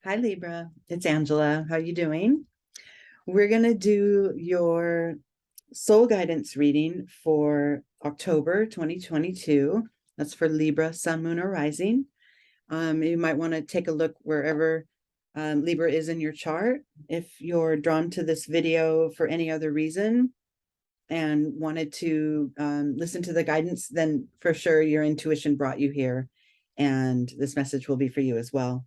Hi Libra, it's Angela. How you doing? We're going to do your soul guidance reading for October 2022. That's for Libra, Sun, Moon, or Rising. You might want to take a look wherever Libra is in your chart. If you're drawn to this video for any other reason and wanted to listen to the guidance, then for sure your intuition brought you here, and this message will be for you as well.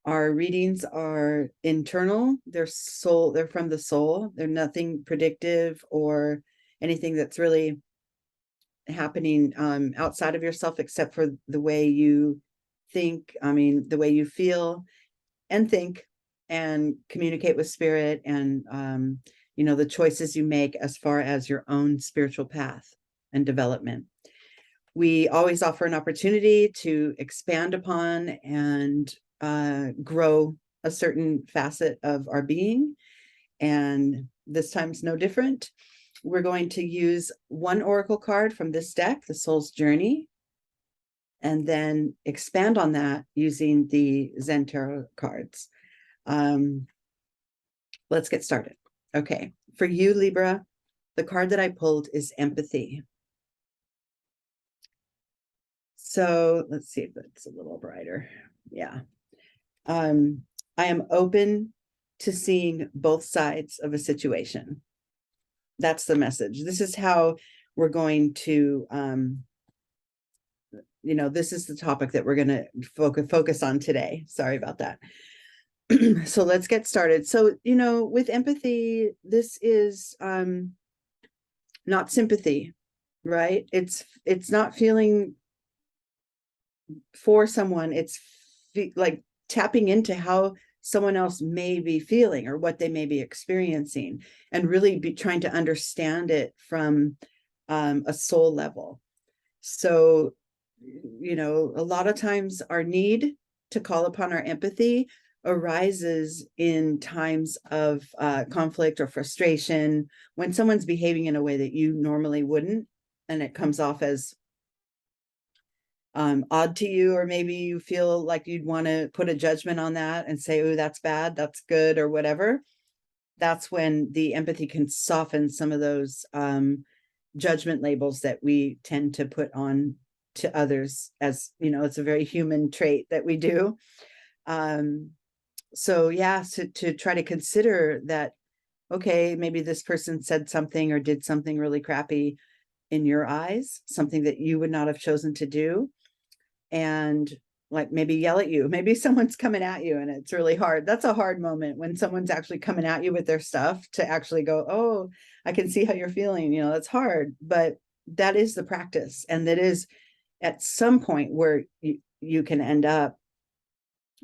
Our readings are internal. They're from the soul. They're nothing predictive or anything that's really happening outside of yourself, except for the way you think, the way you feel and think and communicate with spirit, and the choices you make as far as your own spiritual path and development. We always offer an opportunity to expand upon and grow a certain facet of our being, and this time's no different. We're going to use one oracle card from this deck, the Soul's Journey, and then expand on that using the Zen Tarot cards. Let's get started. Okay, for you, Libra, the card that I pulled is Empathy. So let's see if it's a little brighter. Yeah. I am open to seeing both sides of a situation. That's the message. This is how we're going to, this is the topic that we're going to focus on today. Sorry about that. So let's get started. So, with empathy, this is not sympathy, right? It's not feeling for someone. It's like tapping into how someone else may be feeling or what they may be experiencing, and really be trying to understand it from a soul level. So, a lot of times our need to call upon our empathy arises in times of conflict or frustration, when someone's behaving in a way that you normally wouldn't, and it comes off as odd to you, or maybe you feel like you'd want to put a judgment on that and say, oh, that's bad, that's good, or whatever. That's when the empathy can soften some of those judgment labels that we tend to put on to others, as it's a very human trait that we do. So to try to consider that, okay, maybe this person said something or did something really crappy in your eyes, something that you would not have chosen to do, and like maybe yell at you. Maybe someone's coming at you and it's really hard. That's a hard moment, when someone's actually coming at you with their stuff, to actually go, oh, I can see how you're feeling. That's hard, but that is the practice. And that is at some point where you can end up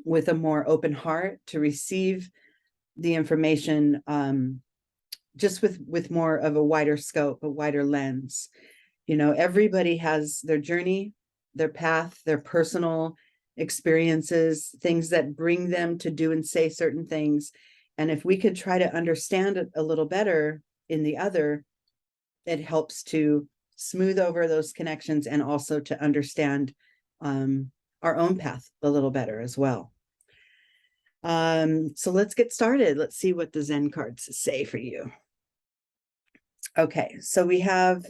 with a more open heart to receive the information, just with more of a wider scope, a wider lens. Everybody has their journey, their path, their personal experiences, things that bring them to do and say certain things. And if we could try to understand it a little better in the other, it helps to smooth over those connections, and also to understand our own path a little better as well. So let's get started. Let's see what the Zen cards say for you. Okay, so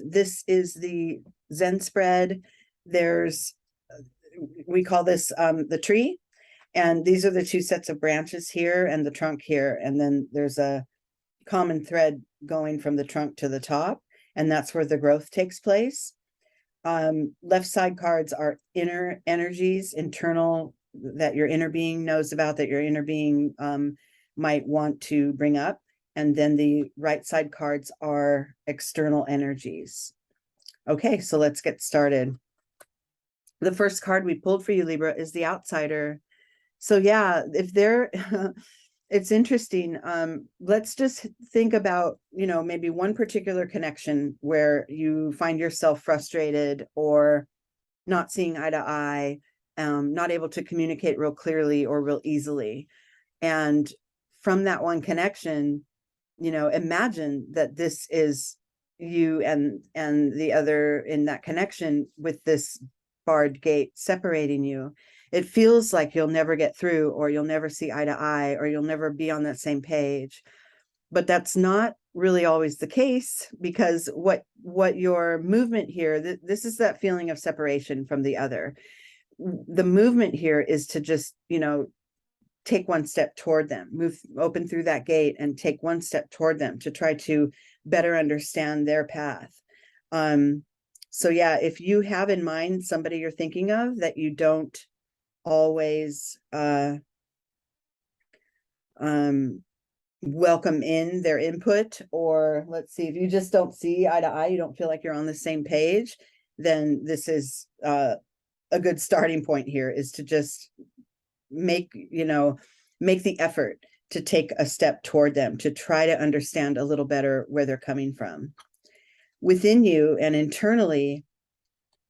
this is the Zen spread. We call this the tree, and these are the two sets of branches here and the trunk here, and then there's a common thread going from the trunk to the top, and that's where the growth takes place. Left side cards are inner energies, internal, that your inner being knows about, that your inner being might want to bring up. And then the right side cards are external energies. Okay, so let's get started. The first card we pulled for you, Libra, is the outsider. So it's interesting. Let's just think about, maybe one particular connection where you find yourself frustrated or not seeing eye to eye, not able to communicate real clearly or real easily. And from that one connection, imagine that this is you and the other in that connection, with this barred gate separating you. it feels like you'll never get through, or you'll never see eye to eye, or you'll never be on that same page. But that's not really always the case, because what your movement here, this is that feeling of separation from the other. The movement here is to just, take one step toward them, open through that gate and take one step toward them to try to better understand their path. So yeah, if you have in mind somebody you're thinking of that you don't always welcome in their input, or let's see, if you just don't see eye to eye, you don't feel like you're on the same page, then this is a good starting point here, is to just make the effort to take a step toward them, to try to understand a little better where they're coming from. Within you and internally,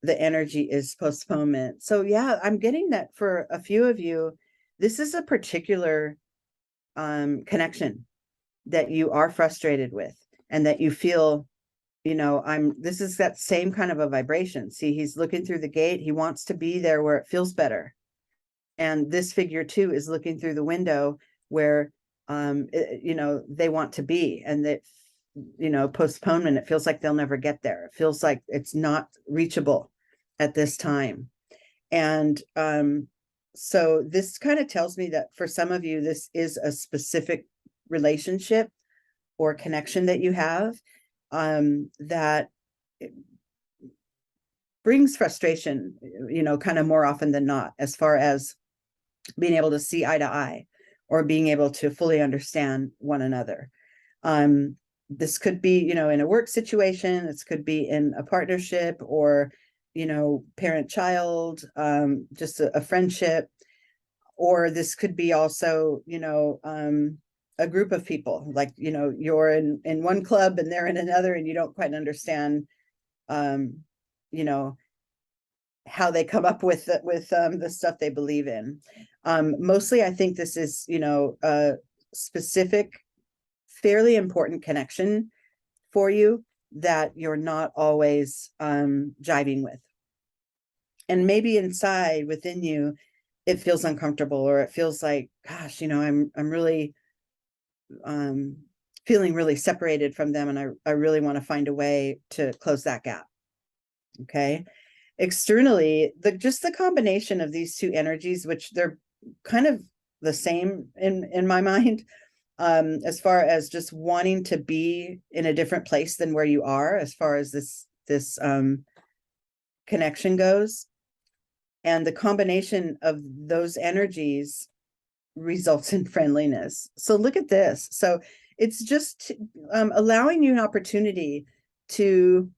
the energy is postponement. So yeah, I'm getting that for a few of you, this is a particular connection that you are frustrated with, and that you feel, this is that same kind of a vibration. See, he's looking through the gate. He wants to be there where it feels better. And this figure too is looking through the window where, they want to be, and that, postponement, it feels like they'll never get there. It feels like it's not reachable at this time. And so this kind of tells me that for some of you, this is a specific relationship or connection that you have that brings frustration, kind of more often than not, as far as being able to see eye to eye, or being able to fully understand one another. This could be, in a work situation, this could be in a partnership, or, parent-child, just a friendship, or this could be also, a group of people, like, you're in one club and they're in another, and you don't quite understand, how they come up with the stuff they believe in. Mostly, I think this is, a specific, fairly important connection for you that you're not always jiving with. And maybe inside within you, it feels uncomfortable, or it feels like, gosh, I'm really feeling really separated from them, and I really want to find a way to close that gap. Okay. Externally, just the combination of these two energies, which they're kind of the same in my mind, as far as just wanting to be in a different place than where you are, as far as this connection goes. And the combination of those energies results in friendliness. So look at this. So it's just allowing you an opportunity to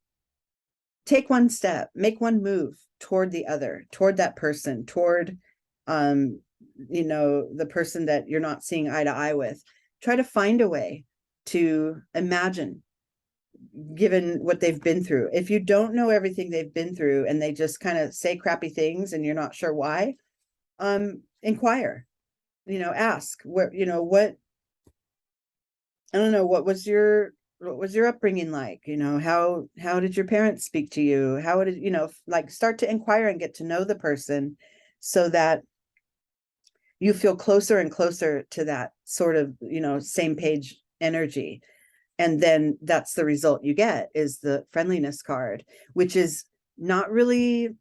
take one step, make one move toward the other, toward that person, toward, the person that you're not seeing eye to eye with. Try to find a way to imagine, given what they've been through. If you don't know everything they've been through, and they just kind of say crappy things and you're not sure why, inquire, ask where, what, I don't know, what was your upbringing like? How did your parents speak to you? How did, like, start to inquire and get to know the person, so that you feel closer and closer to that sort of, same page energy. And then that's the result you get, is the friendliness card, which is not really,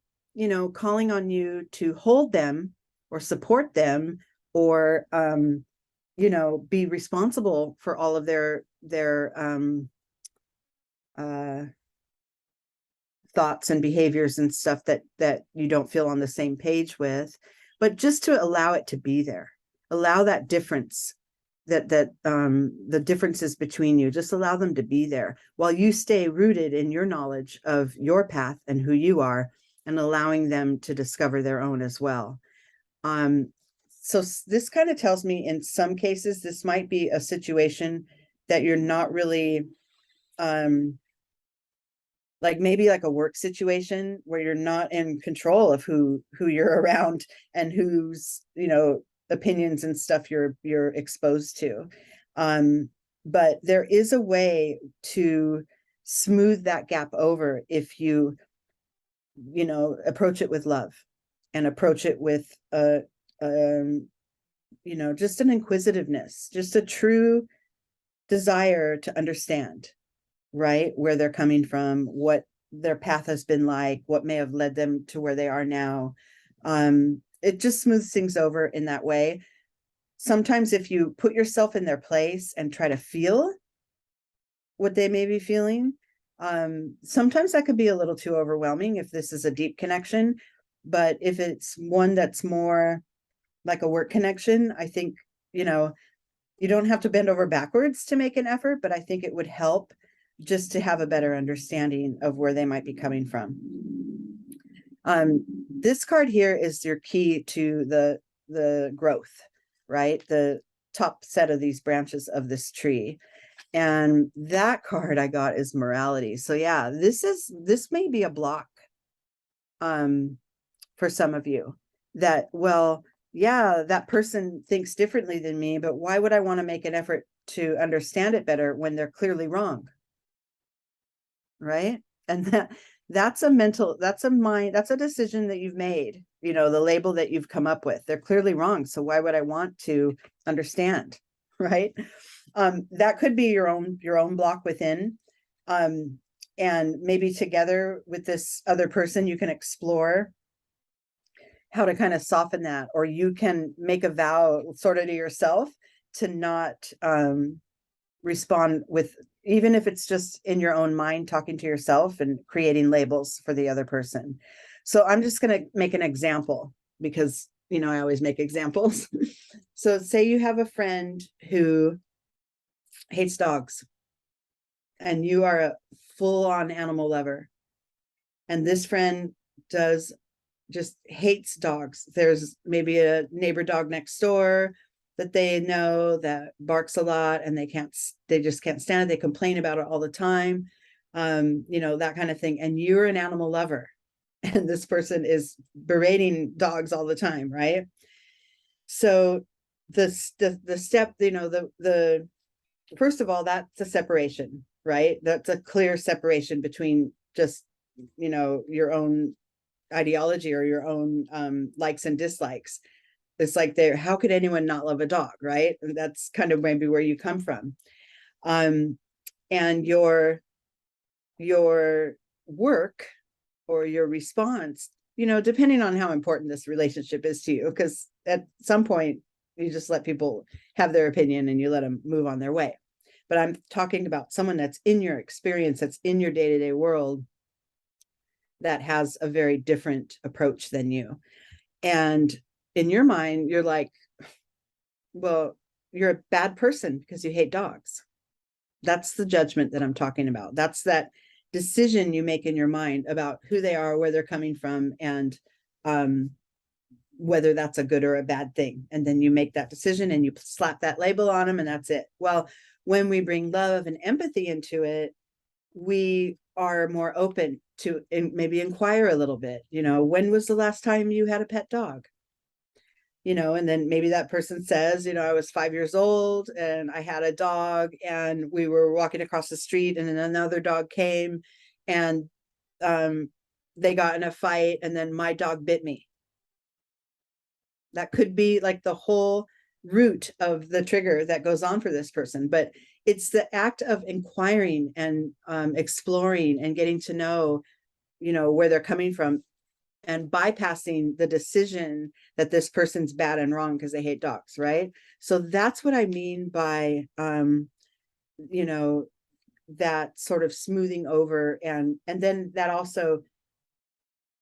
calling on you to hold them or support them, or, be responsible for all of their thoughts and behaviors and stuff that you don't feel on the same page with, but just to allow it to be there, allow that difference, that the differences between you, just allow them to be there while you stay rooted in your knowledge of your path and who you are, and allowing them to discover their own as well. So this kind of tells me, in some cases, this might be a situation that you're not really, like maybe like a work situation where you're not in control of who you're around, and whose, opinions and stuff you're exposed to. But there is a way to smooth that gap over if you, approach it with love, and approach it with just an inquisitiveness, just a true desire to understand, right? Where they're coming from, what their path has been like, what may have led them to where they are now. It just smooths things over in that way. Sometimes if you put yourself in their place and try to feel what they may be feeling, sometimes that could be a little too overwhelming if this is a deep connection. But if it's one that's more like a work connection, I think, you don't have to bend over backwards to make an effort, but I think it would help just to have a better understanding of where they might be coming from. This card here is your key to the growth, right? The top set of these branches of this tree. And that card I got is morality. So yeah, this may be a block for some of you, that, well, yeah, that person thinks differently than me, but why would I want to make an effort to understand it better when they're clearly wrong? Right? And that's a decision that you've made, the label that you've come up with. They're clearly wrong. So why would I want to understand? Right? That could be your own block within. And maybe together with this other person, you can explore how to kind of soften that, or you can make a vow sort of to yourself to not respond with, even if it's just in your own mind, talking to yourself and creating labels for the other person. So I'm just going to make an example because, I always make examples. So say you have a friend who hates dogs and you are a full-on animal lover, and this friend just hates dogs. There's maybe a neighbor dog next door that they know that barks a lot and they just can't stand it. They complain about it all the time. That kind of thing. And you're an animal lover and this person is berating dogs all the time, right? So the step, the first of all, that's a separation, right? That's a clear separation between just, your own ideology or your own likes and dislikes. It's like, how could anyone not love a dog, right? And that's kind of maybe where you come from. And your work or your response, depending on how important this relationship is to you, because at some point you just let people have their opinion and you let them move on their way. But I'm talking about someone that's in your experience, that's in your day-to-day world, that has a very different approach than you. And in your mind, you're like, well, you're a bad person because you hate dogs. That's the judgment that I'm talking about. That's that decision you make in your mind about who they are, where they're coming from, and whether that's a good or a bad thing. And then you make that decision and you slap that label on them, and that's it. Well, when we bring love and empathy into it, we are more open to maybe inquire a little bit. When was the last time you had a pet dog? And then maybe that person says, I was 5 years old and I had a dog and we were walking across the street and then another dog came and they got in a fight and then my dog bit me. That could be like the whole root of the trigger that goes on for this person. But it's the act of inquiring and exploring and getting to know, where they're coming from, and bypassing the decision that this person's bad and wrong because they hate dogs, right? So that's what I mean by, that sort of smoothing over, and then that also,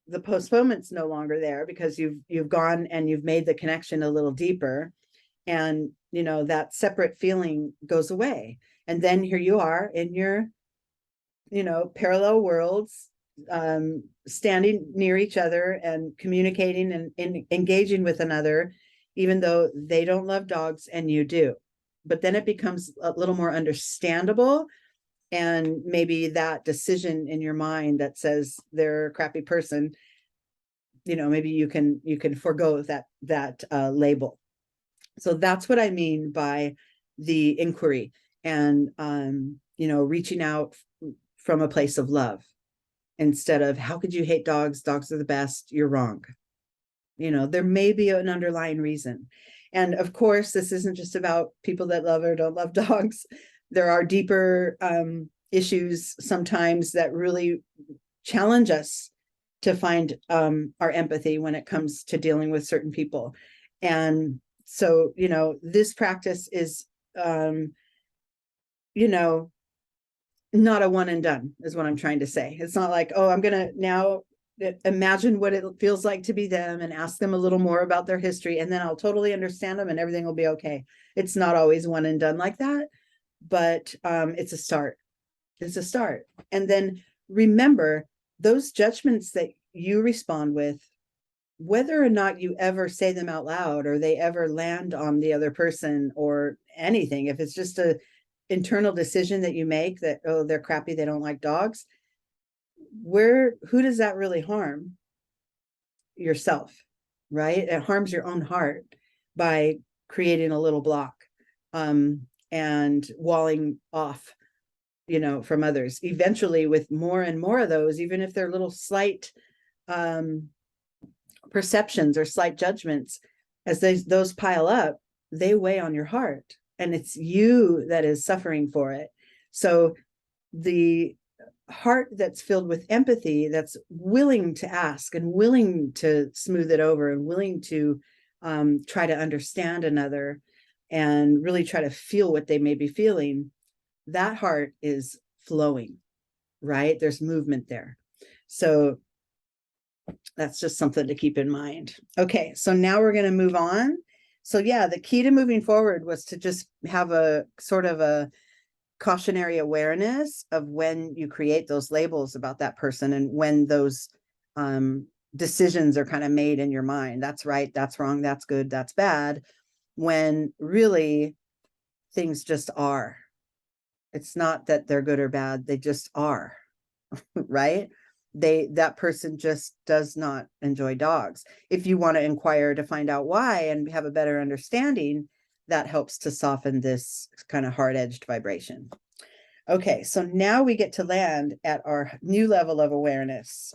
the postponement's no longer there because you've gone and you've made the connection a little deeper, and that separate feeling goes away, and then here you are in your parallel worlds, standing near each other and communicating and engaging with another, even though they don't love dogs and you do. But then it becomes a little more understandable, and maybe that decision in your mind that says they're a crappy person, maybe you can forego that label. So that's what I mean by the inquiry and reaching out from a place of love, instead of how could you hate dogs? Dogs are the best. You're wrong. There may be an underlying reason. And of course, this isn't just about people that love or don't love dogs. There are deeper issues sometimes that really challenge us to find our empathy when it comes to dealing with certain people. And so, this practice is, not a one and done, is what I'm trying to say. It's not like, oh, I'm going to now imagine what it feels like to be them and ask them a little more about their history, and then I'll totally understand them and everything will be okay. It's not always one and done like that, but it's a start. It's a start. And then remember, those judgments that you respond with, whether or not you ever say them out loud or they ever land on the other person or anything, if it's just a internal decision that you make that, oh, they're crappy, they don't like dogs, who does that really harm? Yourself, right? It harms your own heart by creating a little block and walling off, from others. Eventually, with more and more of those, even if they're little slight perceptions or slight judgments, as those pile up, they weigh on your heart, and it's you that is suffering for it. So the heart that's filled with empathy, that's willing to ask and willing to smooth it over and willing to try to understand another and really try to feel what they may be feeling, that heart is flowing, right? There's movement there. So that's just something to keep in mind. Okay, so now we're going to move on. So yeah, the key to moving forward was to just have a sort of a cautionary awareness of when you create those labels about that person and when those decisions are kind of made in your mind. That's right, that's wrong, that's good, that's bad, when really things just are. It's not that they're good or bad, they just are, right? That person just does not enjoy dogs. If you want to inquire to find out why and have a better understanding, that helps to soften this kind of hard-edged vibration. Okay, so now we get to land at our new level of awareness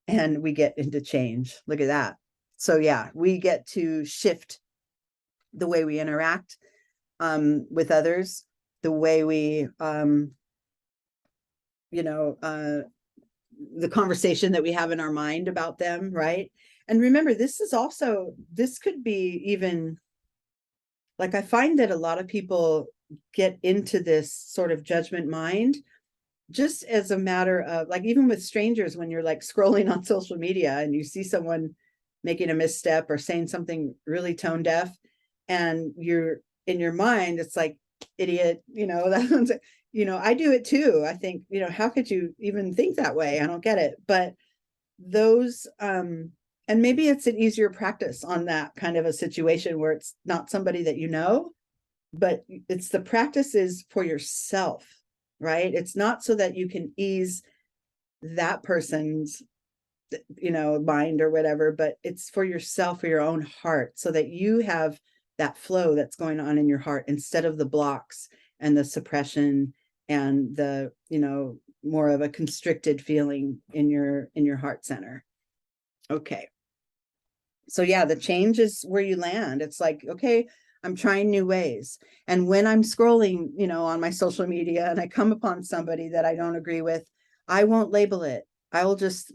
and we get into change. Look at that. So yeah, we get to shift the way we interact with others, the way we, the conversation that we have in our mind about them, right? And remember, this could be even, like, I find that a lot of people get into this sort of judgment mind just as a matter of, like, even with strangers, when you're like scrolling on social media and you see someone making a misstep or saying something really tone deaf, and you're in your mind, it's like, idiot, that one's, I do it too. I think, how could you even think that way? I don't get it. But those, and maybe it's an easier practice on that kind of a situation where it's not somebody that but it's the practice is for yourself, right? It's not so that you can ease that person's, mind or whatever, but it's for yourself, for your own heart, so that you have that flow that's going on in your heart instead of the blocks and the suppression and the, more of a constricted feeling in your heart center. Okay. So yeah, the change is where you land. It's like, okay, I'm trying new ways. And when I'm scrolling, on my social media and I come upon somebody that I don't agree with, I won't label it. I will just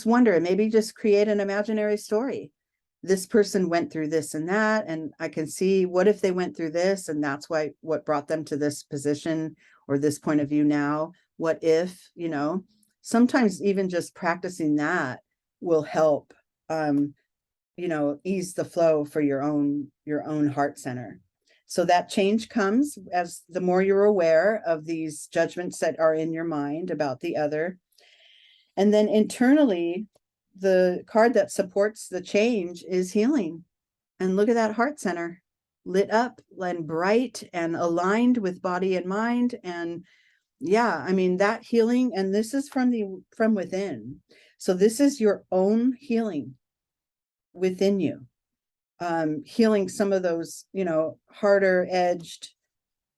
wonder, maybe just create an imaginary story. This person went through this and that, and I can see, what if they went through this and that's what brought them to this position or this point of view now? What if, sometimes even just practicing that will help, ease the flow for your own heart center. So that change comes as the more you're aware of these judgments that are in your mind about the other. And then internally, the card that supports the change is healing. And look at that heart center, lit up and bright and aligned with body and mind. And yeah, I mean, that healing, and this is from within. So this is your own healing within you, healing some of those, harder edged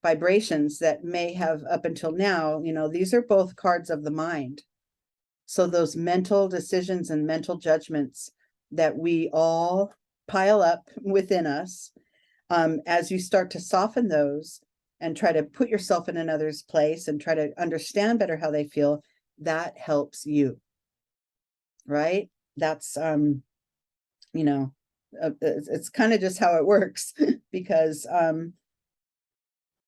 vibrations that may have up until now, these are both cards of the mind. So those mental decisions and mental judgments that we all pile up within us. As you start to soften those and try to put yourself in another's place and try to understand better how they feel, that helps you, right? That's, it's kind of just how it works because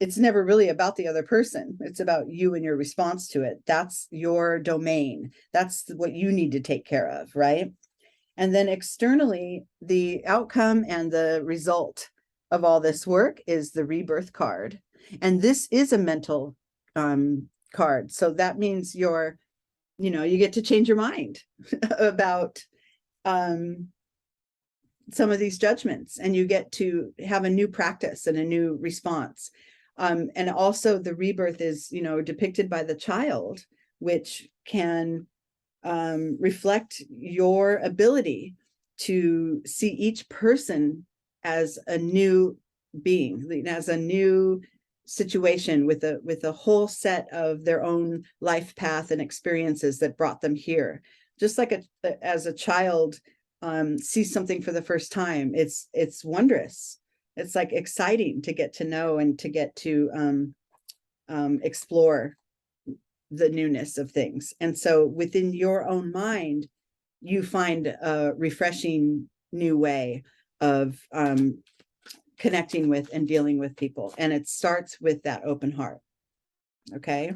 it's never really about the other person. It's about you and your response to it. That's your domain. That's what you need to take care of, right? And then externally, the outcome and the result of all this work is the rebirth card. And this is a mental card. So that means you get to change your mind about some of these judgments, and you get to have a new practice and a new response. And also the rebirth is, depicted by the child, which can reflect your ability to see each person as a new being, as a new situation with a whole set of their own life path and experiences that brought them here. Just like as a child sees something for the first time, it's wondrous. It's like exciting to get to know and to get to explore the newness of things. And so within your own mind, you find a refreshing new way of connecting with and dealing with people. And it starts with that open heart. Okay.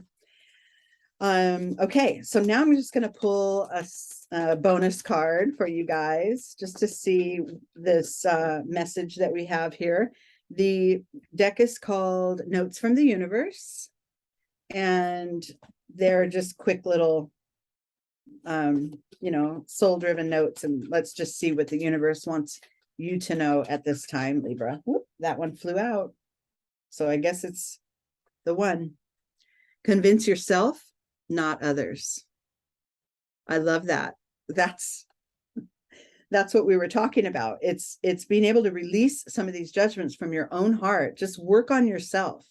Okay, so now I'm just going to pull a bonus card for you guys just to see this message that we have here. The deck is called Notes from the Universe, and they're just quick little, soul-driven notes. And let's just see what the universe wants you to know at this time, Libra. Whoop, that one flew out. So I guess it's the one. Convince yourself, not others. I love that. That's what we were talking about. It's being able to release some of these judgments from your own heart. Just work on yourself.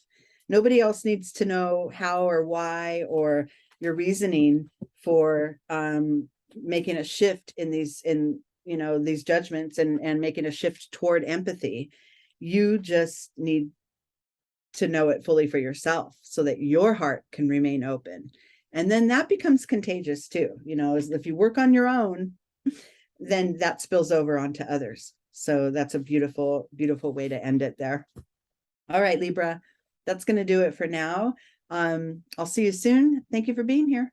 Nobody else needs to know how or why or your reasoning for making a shift in these judgments and making a shift toward empathy. You just need to know it fully for yourself so that your heart can remain open. And then that becomes contagious too. If you work on your own, then that spills over onto others. So that's a beautiful, beautiful way to end it there. All right, Libra, that's going to do it for now. I'll see you soon. Thank you for being here.